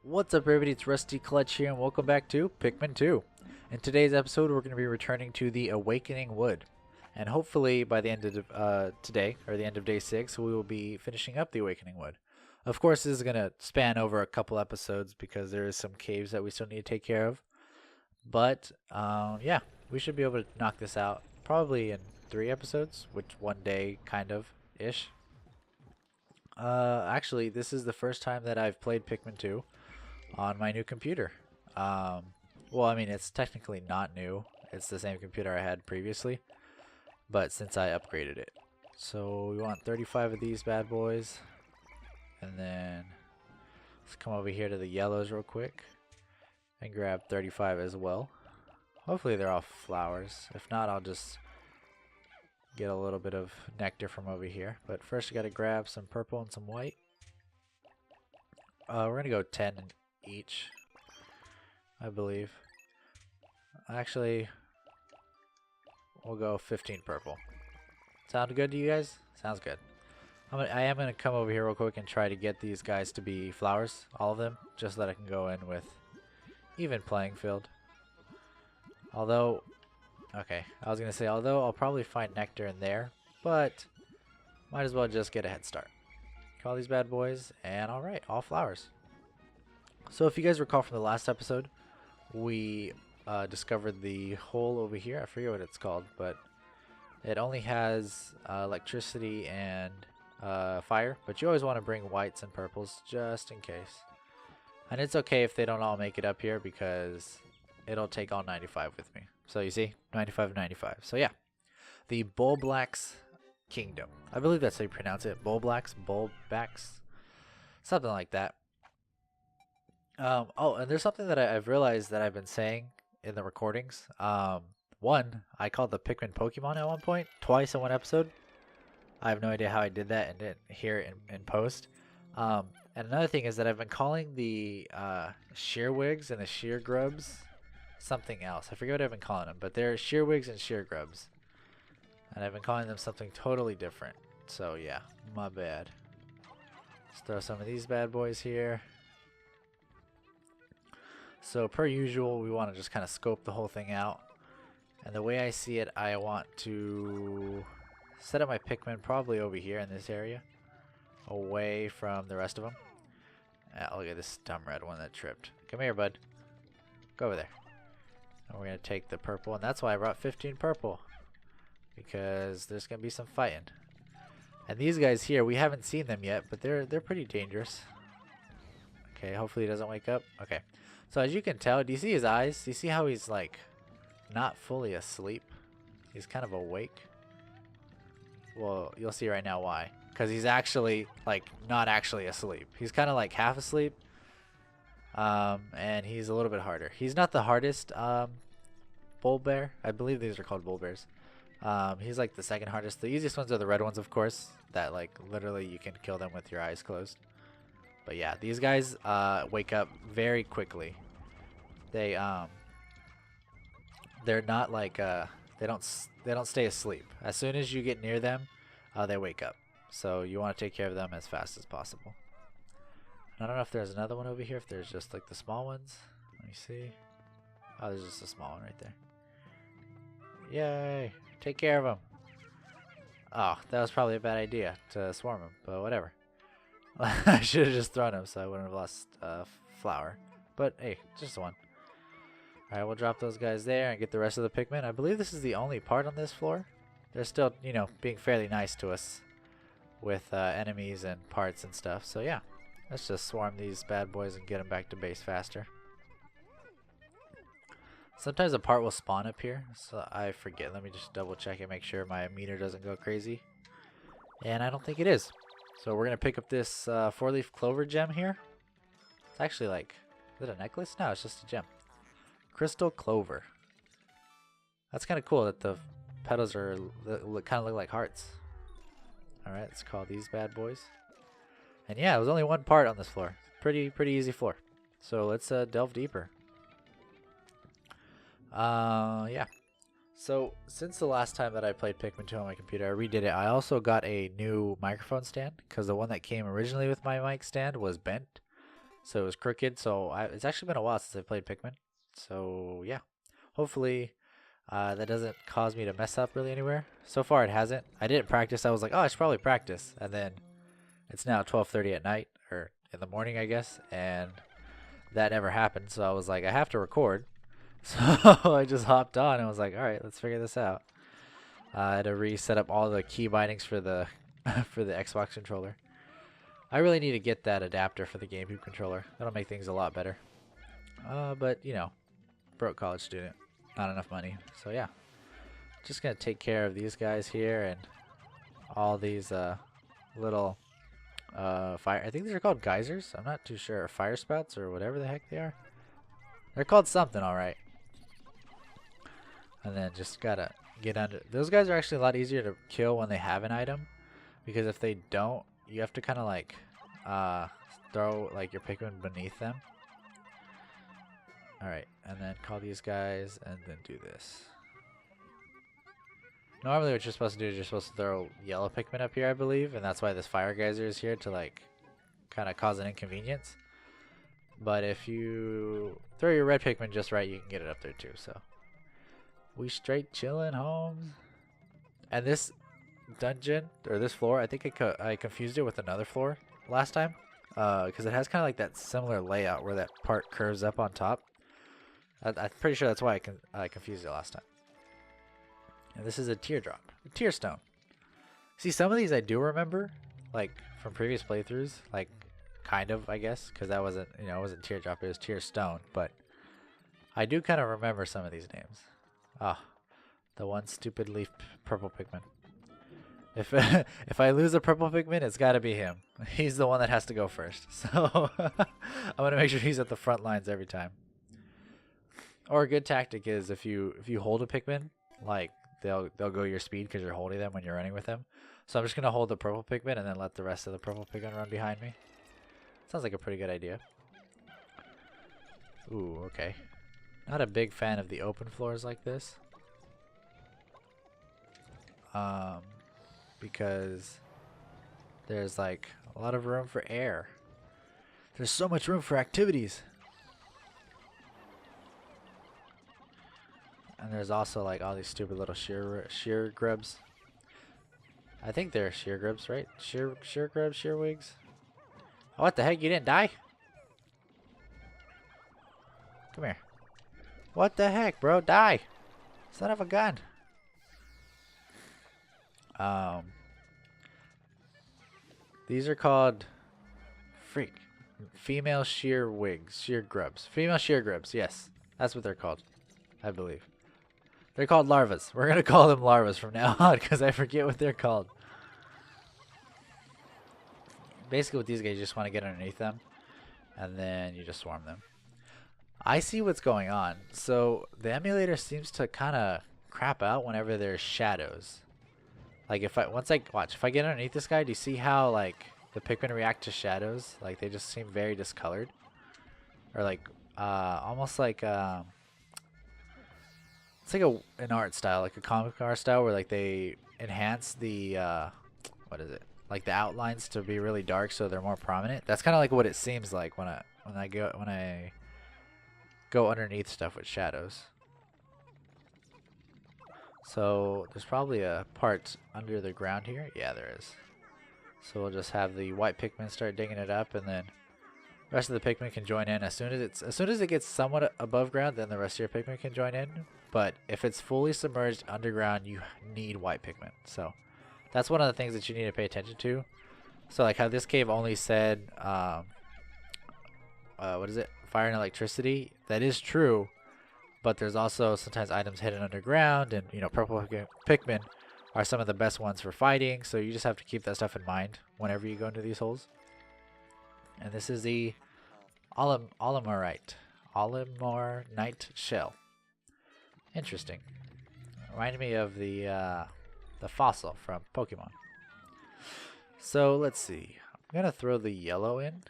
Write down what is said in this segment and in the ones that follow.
What's up everybody, it's Rusty Clutch here and welcome back to Pikmin 2. In today's episode we're going to be returning to the Awakening Wood. And hopefully by the end of today, or the end of day 6, we will be finishing up the Awakening Wood. Of course this is going to span over a couple episodes because there is some caves that we still need to take care of. But yeah, we should be able to knock this out probably in 3 episodes, which one day kind of ish. Actually this is the first time that I've played Pikmin 2 on my new computer. Well, I mean, it's technically not new. It's the same computer I had previously, but since I upgraded it. So we want 35 of these bad boys, and then let's come over here to the yellows real quick and grab 35 as well. Hopefully they're all flowers. If not, I'll just get a little bit of nectar from over here. But first I gotta grab some purple and some white. We're gonna go 10 each, I believe. Actually, we'll go 15 purple. Sound good to you guys? Sounds good. I am gonna come over here real quick and try to get these guys to be flowers, all of them, just so that I can go in with even playing field. Although, okay, I was gonna say, although I'll probably find nectar in there, but might as well just get a head start. Call these bad boys, and alright, all flowers. So if you guys recall from the last episode, we discovered the hole over here. I forget what it's called, but it only has electricity and fire, but you always want to bring whites and purples just in case. And it's okay if they don't all make it up here because it'll take all 95 with me. So you see, 95, 95. So yeah, the Bulblax Kingdom. I believe that's how you pronounce it. Bulblax, something like that. Oh, and there's something that I've realized that I've been saying in the recordings. One, I called the Pikmin Pokemon at one point, twice in one episode. I have no idea how I did that and didn't hear it in post. And another thing is that I've been calling the Shearwigs and the Sheargrubs something else. I forget what I've been calling them, but they're Shearwigs and Sheargrubs. And I've been calling them something totally different. So yeah, my bad. Let's throw some of these bad boys here. So per usual, we want to just kind of scope the whole thing out. And the way I see it, I want to set up my Pikmin probably over here in this area, away from the rest of them. Look at this dumb red one that tripped. Come here, bud. Go over there. And we're going to take the purple, and that's why I brought 15 purple, because there's going to be some fighting. And these guys here, we haven't seen them yet, but they're pretty dangerous. Okay, hopefully he doesn't wake up. Okay. So as you can tell, do you see his eyes? Do you see how he's like not fully asleep? He's kind of awake. Well, you'll see right now why. Because he's actually like not actually asleep. He's kind of like half asleep. And he's a little bit harder. He's not the hardest bull bear. I believe these are called bull bears. He's like the second hardest. The easiest ones are the red ones, of course. That like literally you can kill them with your eyes closed. But yeah, these guys wake up very quickly. They're not like they don't stay asleep. As soon as you get near them, they wake up. So you want to take care of them as fast as possible. I don't know if there's another one over here. If there's just like the small ones. Let me see. Oh, there's just a small one right there. Yay! Take care of them. Oh, that was probably a bad idea to swarm them, but whatever. I should have just thrown him so I wouldn't have lost flower. But hey, just one. Alright, we'll drop those guys there and get the rest of the Pikmin. I believe this is the only part on this floor. They're still, you know, being fairly nice to us with enemies and parts and stuff. So yeah, let's just swarm these bad boys and get them back to base faster. Sometimes a part will spawn up here, so I forget. Let me just double check and make sure my meter doesn't go crazy. And I don't think it is. So we're going to pick up this 4-leaf clover gem here. It's actually like, is it a necklace? No, it's just a gem. Crystal clover. That's kind of cool that the petals are kind of look like hearts. Alright, let's call these bad boys. And yeah, it was only one part on this floor. Pretty easy floor. So let's delve deeper. Yeah. So, since the last time that I played Pikmin 2 on my computer, I redid it. I also got a new microphone stand, because the one that came originally with my mic stand was bent. so it was crooked. So it's actually been a while since I played Pikmin. So yeah, hopefully that doesn't cause me to mess up really anywhere. So far it hasn't. I didn't practice. I was like, oh, I should probably practice, and then it's now 12:30 at night or in the morning, I guess, and that never happened. So I was like, I have to record. So I just hopped on and was like, all right, let's figure this out. I had to reset up all the key bindings for the for the Xbox controller. I really need to get that adapter for the GameCube controller. That'll make things a lot better. But you know, broke college student, not enough money. So yeah, just gonna take care of these guys here and all these little fire. I think these are called geysers. I'm not too sure. Or fire spouts or whatever the heck they are. They're called something, all right. And then just gotta get under. Those guys are actually a lot easier to kill when they have an item, because if they don't, you have to kind of like throw like your Pikmin beneath them. All right, and then call these guys and then do this. Normally what you're supposed to do is you're supposed to throw yellow Pikmin up here, I believe, and that's why this fire geyser is here to like kind of cause an inconvenience. But if you throw your red Pikmin just right, you can get it up there too. So we straight chilling, Holmes. And this dungeon or this floor, I think I confused it with another floor last time, because it has kind of like that similar layout where that part curves up on top. I'm pretty sure that's why I confused it last time. And this is a teardrop, a tear stone. See, some of these I do remember, like from previous playthroughs, like kind of, I guess, because that wasn't, you know, it wasn't teardrop, it was tear stone. But I do kind of remember some of these names. Ah, the one stupid leaf purple Pikmin. If if I lose a purple Pikmin, it's got to be him. He's the one that has to go first. So I want to make sure he's at the front lines every time. Or a good tactic is if you hold a Pikmin, like they'll go your speed because you're holding them when you're running with them. So I'm just gonna hold the purple Pikmin and then let the rest of the purple Pikmin run behind me. Sounds like a pretty good idea. Ooh, okay. Not a big fan of the open floors like this. Because there's like a lot of room for air. There's so much room for activities. And there's also like all these stupid little sheer grubs. I think they're sheer grubs, right? Sheer grubs, sheer wigs. Oh, what the heck? You didn't die? Come here. What the heck, bro? Die! Son of a gun. These are called female sheer wigs, sheer grubs. Female sheer grubs, yes. That's what they're called, I believe. They're called larvas. We're going to call them larvas from now on because I forget what they're called. Basically with these guys, you just want to get underneath them and then you just swarm them. I see what's going on. So the emulator seems to kind of crap out whenever there's shadows. Like if I get underneath this guy, do you see how like the Pikmin react to shadows? Like they just seem very discolored, or like almost like it's like an art style, like a comic art style, where like they enhance the what is it? Like the outlines to be really dark, so they're more prominent. That's kind of like what it seems like when I go underneath stuff with shadows. So there's probably a part under the ground here. Yeah, there is. So we'll just have the white Pikmin start digging it up, and then the rest of the Pikmin can join in as soon as it gets somewhat above ground. Then the rest of your Pikmin can join in. But if it's fully submerged underground, you need white Pikmin. So that's one of the things that you need to pay attention to. So like how this cave only said, what is it? Fire and electricity. That is true. But there's also sometimes items hidden underground, and you know, purple Pikmin are some of the best ones for fighting, so you just have to keep that stuff in mind whenever you go into these holes. And this is the Olimorite shell. Interesting. Reminded me of the fossil from Pokemon. So let's see. I'm gonna throw the yellow in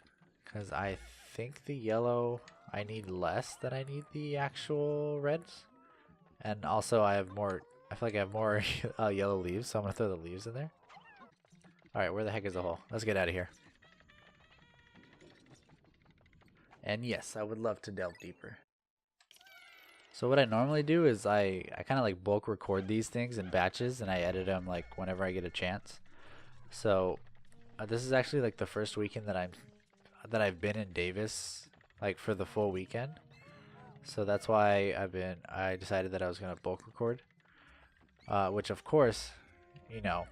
because I think the yellow I need less than I need the actual reds, and also I feel like I have more yellow leaves, so I'm gonna throw the leaves in there. All right, where the heck is the hole? Let's get out of here. And yes, I would love to delve deeper. So what I normally do is I kind of like bulk record these things in batches and I edit them like whenever I get a chance. So this is actually like the first weekend that I've been in Davis like for the full weekend. So that's why I decided that I was gonna bulk record. Which of course, you know,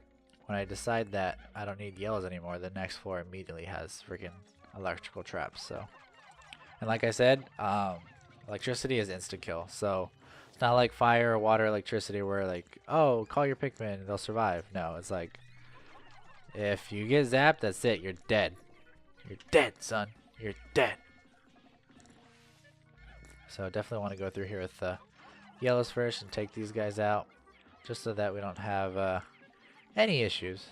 when I decide that I don't need yellows anymore, the next floor immediately has freaking electrical traps. So, and like I said, electricity is insta kill. So it's not like fire or water, electricity where like, oh, call your Pikmin, they'll survive. No, it's like if you get zapped, that's it. You're dead. You're dead, son. You're dead. So definitely want to go through here with yellows first and take these guys out, just so that we don't have any issues.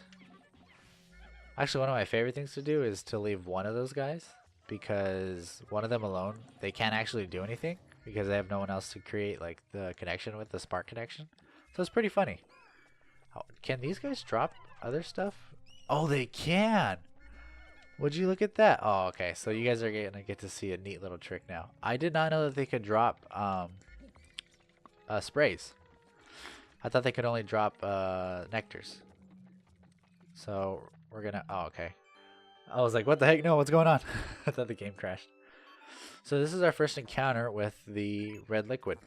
Actually, one of my favorite things to do is to leave one of those guys, because one of them alone, they can't actually do anything because they have no one else to create like the connection with, the spark connection. So it's pretty funny. Oh, can these guys drop other stuff? Oh, they can. Would you look at that? Oh, okay. So you guys are gonna get to see a neat little trick now. I did not know that they could drop sprays. I thought they could only drop nectars. So we're gonna. Oh, okay. I was like, what the heck? No, what's going on? I thought the game crashed. So this is our first encounter with the red liquid,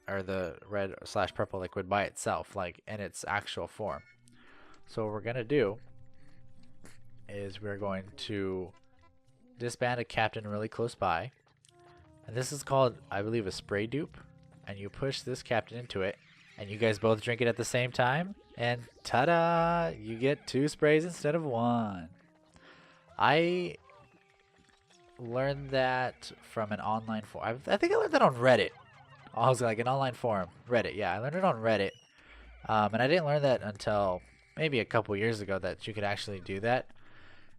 or the red/purple liquid by itself, like in its actual form. So what we're gonna do is we're going to disband a captain really close by, and this is called, I believe, a spray dupe. And you push this captain into it, and you guys both drink it at the same time, and ta-da! You get 2 sprays instead of 1. I learned that from an online forum. I think I learned that on Reddit. I was like an online forum. Reddit, yeah. I learned it on Reddit. And I didn't learn that until maybe a couple years ago that you could actually do that.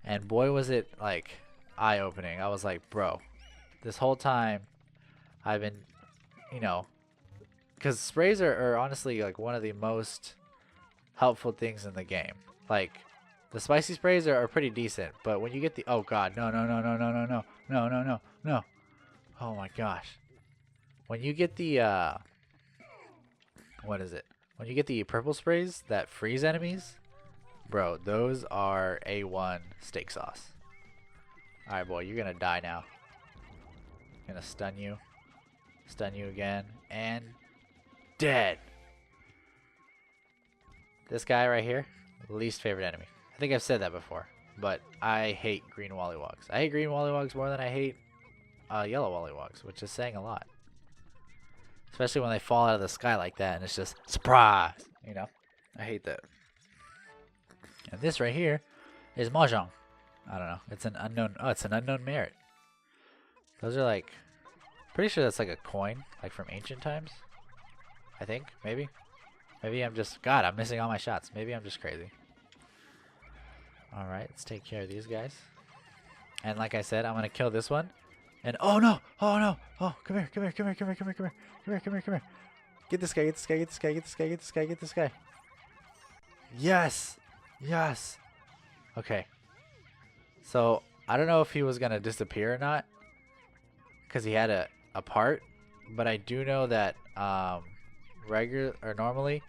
And boy, was it like eye-opening. I was like, bro, this whole time I've been, you know, because sprays are honestly like one of the most helpful things in the game. Like, the spicy sprays are pretty decent, but when you get the, oh god, no, no, no, no, no, no, no, no, no, no, no, oh my gosh, when you get the what is it? When you get the purple sprays that freeze enemies, bro, those are A1 steak sauce. All right, boy, you're gonna die now. I'm gonna stun you again, and dead. This guy right here, least favorite enemy. I think I've said that before, but I hate green Wollywogs. I hate green Wollywogs more than I hate yellow Wollywogs, which is saying a lot. Especially when they fall out of the sky like that and it's just surprise, you know? I hate that. And this right here is Mahjong. I don't know. It's an unknown. Oh, it's an unknown merit. Those are like, pretty sure that's like a coin, like from ancient times. I think, maybe. Maybe I'm just, God, I'm missing all my shots. Maybe I'm just crazy. Alright, let's take care of these guys. And like I said, I'm going to kill this one. And oh no! Oh no! Oh, come here, come here, come here, come here, come here, come here. Come here, come here, come here. Get this guy, get this guy, get this guy, get this guy, get this guy, get this guy. Yes! Yes! Okay. So, I don't know if he was going to disappear or not, because he had a part. But I do know that normally,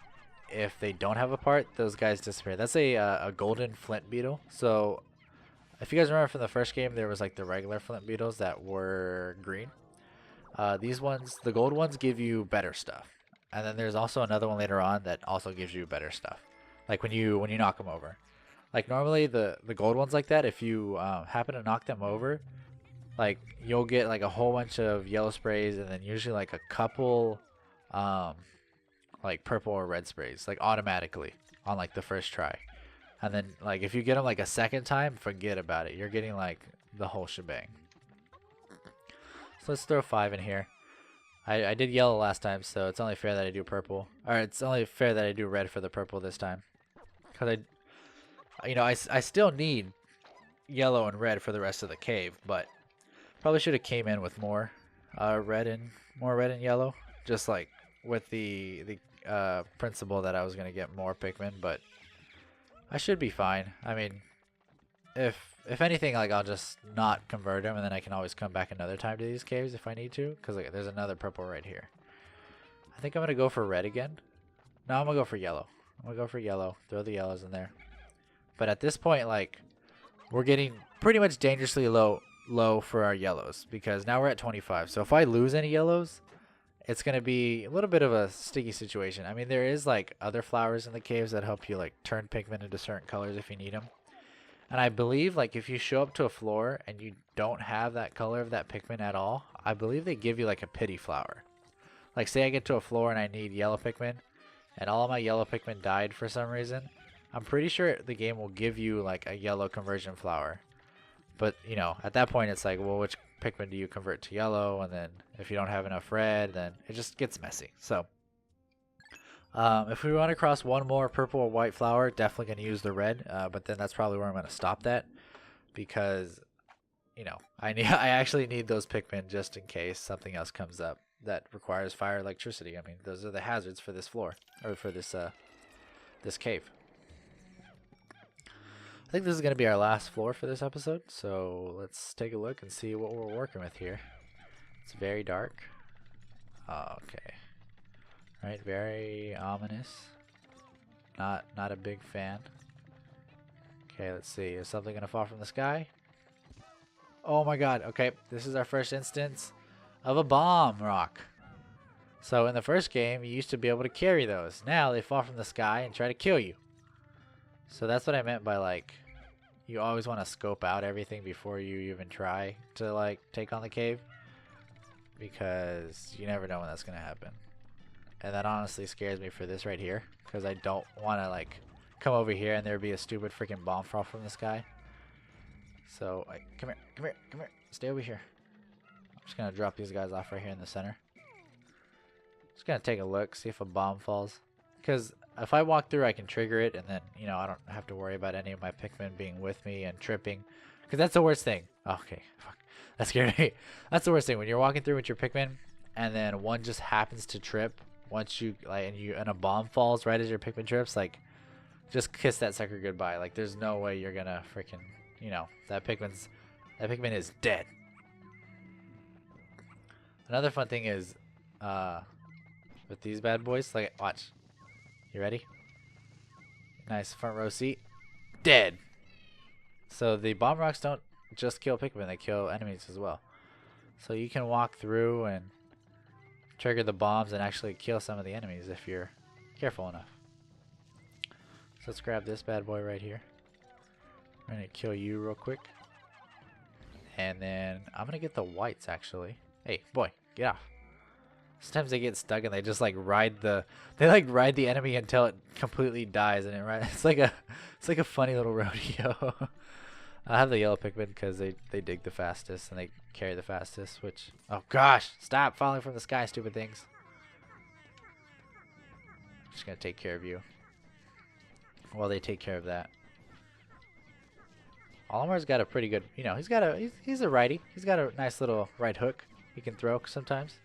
if they don't have a part, those guys disappear. That's a golden flint beetle. So if you guys remember from the first game, there was like the regular flint beetles that were green. These ones, the gold ones, give you better stuff. And then there's also another one later on that also gives you better stuff. Like when you knock them over. Like normally the gold ones like that, if you happen to knock them over, like you'll get like a whole bunch of yellow sprays and then usually like a couple like purple or red sprays, like automatically on like the first try. And then like if you get them like a second time, forget about it. You're getting like the whole shebang. So let's throw 5 in here. I did yellow last time, so it's only fair that I do purple. Or it's only fair that I do red for the purple this time. Because I still need yellow and red for the rest of the cave, but probably should have came in with more red and yellow, just like with the principle that I was gonna get more Pikmin, but I should be fine. I mean, if anything, like I'll just not convert them, and then I can always come back another time to these caves if I need to. Cause like there's another purple right here. I think I'm gonna go for red again. No, I'm gonna go for yellow. I'm gonna go for yellow. Throw the yellows in there. But at this point, like we're getting pretty much dangerously low for our yellows because now we're at 25. So if I lose any yellows, it's going to be a little bit of a sticky situation. I mean, there is like other flowers in the caves that help you like turn Pikmin into certain colors if you need them. And I believe like if you show up to a floor and you don't have that color of that Pikmin at all, I believe they give you like a pity flower. Like say I get to a floor and I need yellow Pikmin and all of my yellow Pikmin died for some reason. I'm pretty sure the game will give you like a yellow conversion flower. But, you know, at that point it's like, well, which Pikmin do you convert to yellow? And then if you don't have enough red, then it just gets messy. So, if we run across one more purple or white flower, definitely going to use the red. But then that's probably where I'm going to stop that. Because, you know, I actually need those Pikmin just in case something else comes up that requires fire electricity. I mean, those are the hazards for this floor. Or for this, this cave. I think this is going to be our last floor for this episode, so let's take a look and see what we're working with here. It's very dark. Okay. Right, very ominous. Not a big fan. Okay, let's see. Is something going to fall from the sky? Oh my god, okay. This is our first instance of a bomb rock. So in the first game, you used to be able to carry those. Now they fall from the sky and try to kill you. So that's what I meant by like, you always want to scope out everything before you even try to like take on the cave. Because you never know when that's going to happen. And that honestly scares me for this right here. Because I don't want to like come over here and there be a stupid freaking bomb fall from the sky. So come here. Stay over here. I'm just going to drop these guys off right here in the center. Just going to take a look, see if a bomb falls. Because if I walk through, I can trigger it, and then, you know, I don't have to worry about any of my Pikmin being with me and tripping. Because that's the worst thing. Okay, fuck. That scared me. That's the worst thing. When you're walking through with your Pikmin, and then one just happens to trip once you, like, and a bomb falls right as your Pikmin trips, like, just kiss that sucker goodbye. Like, there's no way you're gonna freaking, you know, that Pikmin is dead. Another fun thing is, with these bad boys, like, watch. You ready? Nice front row seat. Dead. So the bomb rocks don't just kill Pikmin, they kill enemies as well. So you can walk through and trigger the bombs and actually kill some of the enemies if you're careful enough. So let's grab this bad boy right here. I'm going to kill you real quick. And then I'm going to get the whites actually. Hey, boy, get off. Sometimes they get stuck and they just like ride the enemy until it completely dies, and it's like a funny little rodeo. I have the yellow Pikmin because they dig the fastest and they carry the fastest. Which, oh gosh, stop falling from the sky, stupid things. Just gonna take care of you while they take care of that. Olimar's got a pretty good, you know, he's a righty. He's got a nice little right hook he can throw sometimes.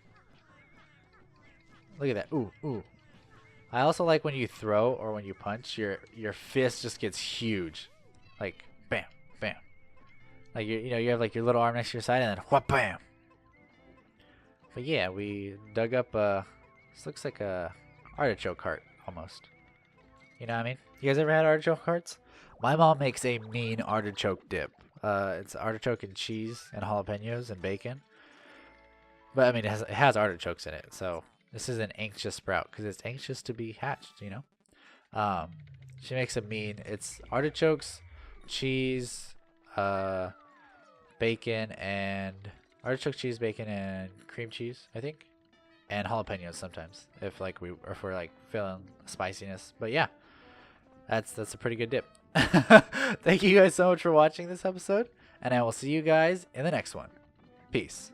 Look at that. Ooh, ooh. I also like when you throw or when you punch, your fist just gets huge. Like, bam, bam. Like, you know, you have like your little arm next to your side and then whap, bam. But yeah, we dug up this looks like a artichoke heart almost. You know what I mean? You guys ever had artichoke hearts? My mom makes a mean artichoke dip. It's artichoke and cheese and jalapenos and bacon. But I mean, it has artichokes in it, so this is an anxious sprout because it's anxious to be hatched, you know. She makes a mean. It's artichokes, cheese, bacon, and artichoke cheese, bacon, and cream cheese, I think, and jalapenos sometimes if we're like feeling spiciness. But yeah, that's a pretty good dip. Thank you guys so much for watching this episode, and I will see you guys in the next one. Peace.